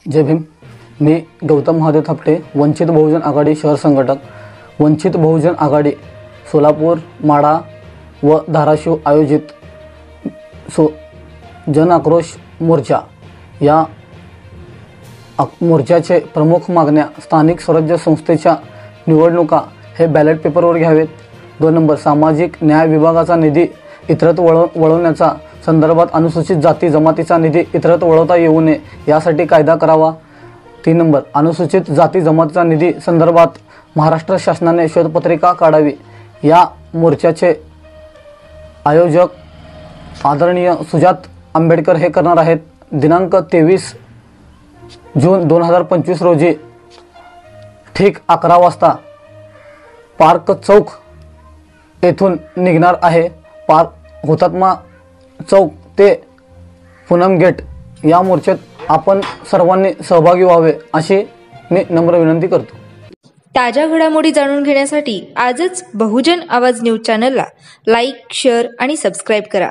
जय भीम। मी गौतम महादेव थापटे, वंचित बहुजन आघाडी शहर संघटक। वंचित बहुजन आघाडी सोलापूर, माढा व धाराशिव आयोजित जन आक्रोश मोर्चा या मोर्चाचे प्रमुख मागण्या स्थानिक स्वराज्य संस्थेच्या निवडणुका हे बॅलेट पेपरवर घ्यावेत। 2 नंबर, सामाजिक न्याय विभागाचा निधी इतरत्र वळवण्याचा संदर्भात अनुसूचित जाती जमातीचा निधी इतरत्र वळवता येऊ नये यासाठी कायदा करावा। 3 नंबर, अनुसूचित जाती जमातीचा निधी संदर्भात महाराष्ट्र शासनाने शोधपत्रिका काढावी। या मोर्चाचे आयोजक आदरणीय सुजात आंबेडकर हे करणार आहेत। दिनांक 23 जून 2025 रोजी ठीक 11 वाजता पार्क चौक येथून निघणार आहे। पार्क हुतात्मा चौक ते पूनम गेट या मोर्चात आपण सर्वांनी सहभागी व्हावे अशी मी नम्र विनंती करतो। ताज्या घडामोडी जाणून घेण्यासाठी आजच बहुजन आवाज न्यूज चॅनलला लाईक, शेअर आणि सबस्क्राईब करा।